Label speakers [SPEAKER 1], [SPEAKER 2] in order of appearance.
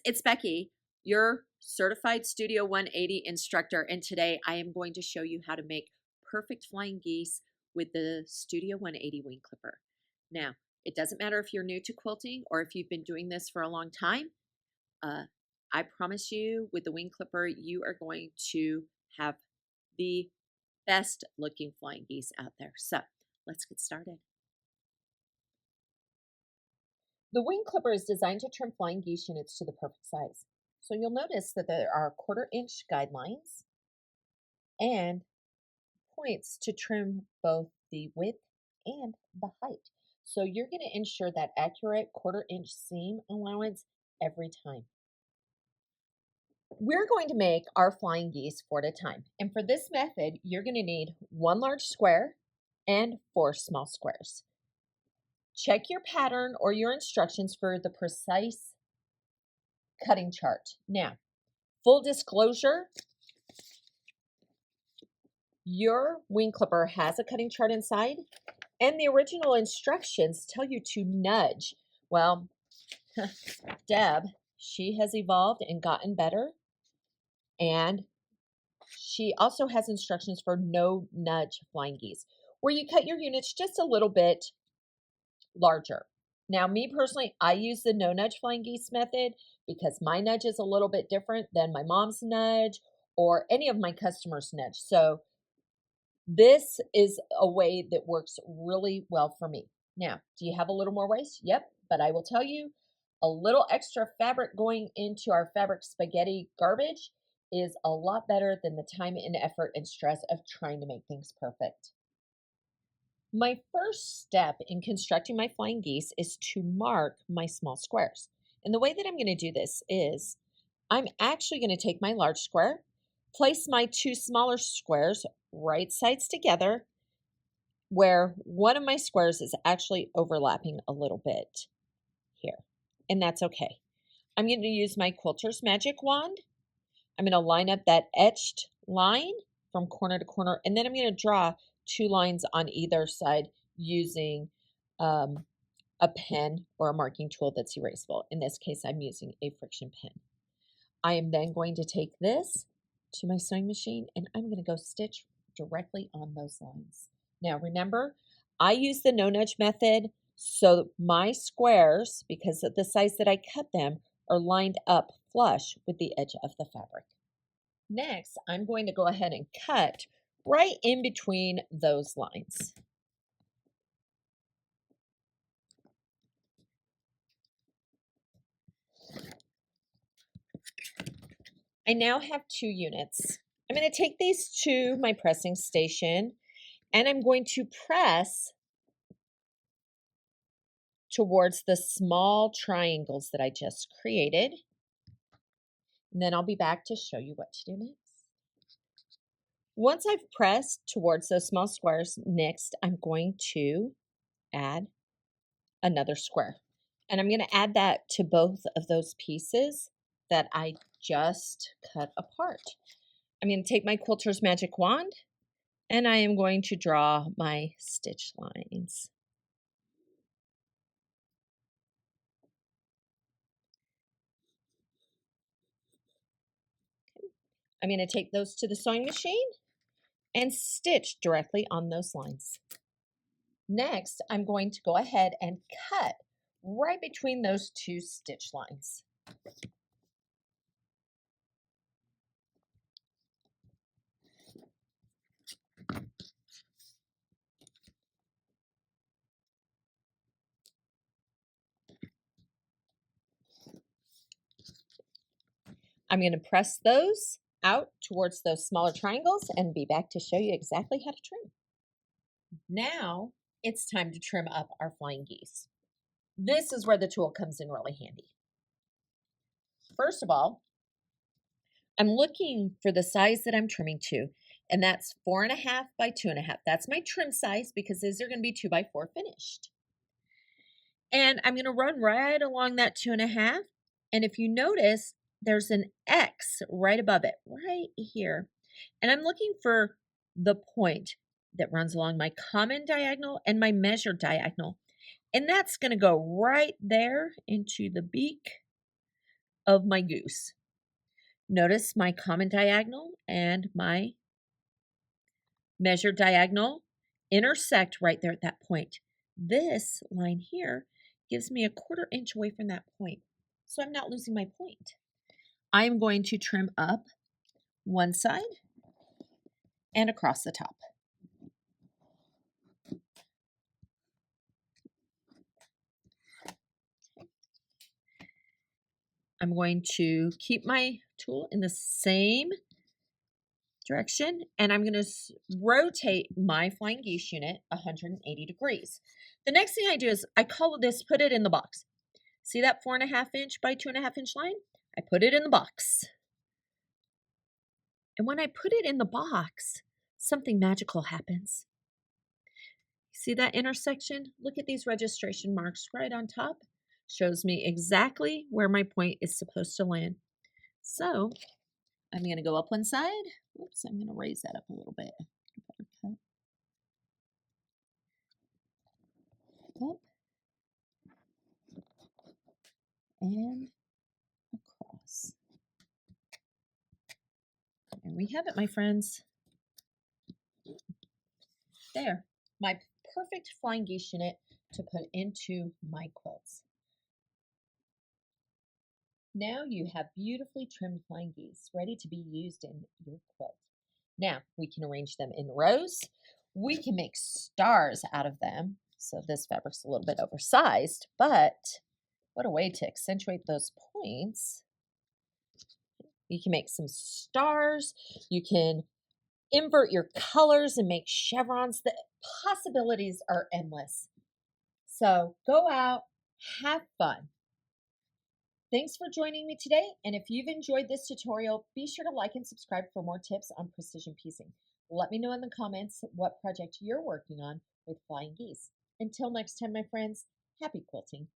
[SPEAKER 1] it's Becky, your certified Studio 180 instructor, and today I am going to show you how to make perfect flying geese with the Studio 180 wing clipper. Now, it doesn't matter if you're new to quilting or if you've been doing this for a long time. I promise you, with the wing clipper, you are going to have the best looking flying geese out there. So let's get started. The wing clipper is designed to trim flying geese units to the perfect size. So you'll notice that there are 1/4 inch guidelines and points to trim both the width and the height. So you're going to ensure that accurate 1/4 inch seam allowance every time. We're going to make our flying geese 4 at a time. And for this method, you're going to need 1 large square and 4 small squares. Check your pattern or your instructions for the precise cutting chart. Now, full disclosure, your wing clipper has a cutting chart inside, and the original instructions tell you to nudge. Well, Deb, she has evolved and gotten better, and she also has instructions for no nudge flying geese, where you cut your units just a little bit larger. Now, me personally, I use the no nudge flying geese method because my nudge is a little bit different than my mom's nudge or any of my customers' nudge. So this is a way that works really well for me. Now, do you have a little more waste? Yep, but I will tell you, a little extra fabric going into our fabric spaghetti garbage is a lot better than the time and effort and stress of trying to make things perfect. My first step in constructing my flying geese is to mark my small squares. And the way that I'm going to do this is I'm actually going to take my large square, place my 2 smaller squares right sides together, where one of my squares is actually overlapping a little bit here. And that's okay. I'm going to use my quilter's magic wand. I'm going to line up that etched line from corner to corner, and then I'm going to draw 2 lines on either side using a pen or a marking tool that's erasable. In this case, I'm using a friction pen. I am then going to take this to my sewing machine, and I'm going to go stitch directly on those lines. Now, remember, I use the no nudge method, so my squares, because of the size that I cut them, are lined up flush with the edge of the fabric. Next, I'm going to go ahead and cut right in between those lines. I now have 2 units. I'm going to take these to my pressing station, and I'm going to press towards the small triangles that I just created. And then I'll be back to show you what to do next. Once I've pressed towards those small squares, next I'm going to add another square. And I'm going to add that to both of those pieces that I just cut apart. I'm going to take my quilter's magic wand, and I am going to draw my stitch lines. Okay. I'm going to take those to the sewing machine and stitch directly on those lines. Next, I'm going to go ahead and cut right between those 2 stitch lines. I'm going to press those out towards those smaller triangles and be back to show you exactly how to trim. Now it's time to trim up our flying geese. This is where the tool comes in really handy. First of all, I'm looking for the size that I'm trimming to, and that's 4.5 by 2.5. That's my trim size because these are going to be 2 by 4 finished. And I'm going to run right along that 2.5. And if you notice, there's an X right above it, right here. And I'm looking for the point that runs along my common diagonal and my measured diagonal. And that's going to go right there into the beak of my goose. Notice my common diagonal and my measured diagonal intersect right there at that point. This line here gives me a 1/4 inch away from that point, so I'm not losing my point. I'm going to trim up one side and across the top. I'm going to keep my tool in the same direction, and I'm going to rotate my flying geese unit 180 degrees. The next thing I do is I call this, put it in the box. See that 4.5 inch by 2.5 inch line? I put it in the box. And when I put it in the box, something magical happens. See that intersection? Look at these registration marks right on top. Shows me exactly where my point is supposed to land. So I'm going to go up one side. Oops, I'm going to raise that up a little bit. Up and across. And we have it, my friends. There, my perfect flying geese unit to put into my quilts. Now you have beautifully trimmed flying geese ready to be used in your quilt. Now we can arrange them in rows. We can make stars out of them. So this fabric's a little bit oversized, but what a way to accentuate those points. You can make some stars. You can invert your colors and make chevrons. The possibilities are endless. So go out, have fun. Thanks for joining me today, and if you've enjoyed this tutorial, be sure to like and subscribe for more tips on precision piecing. Let me know in the comments what project you're working on with flying geese. Until next time, my friends, happy quilting.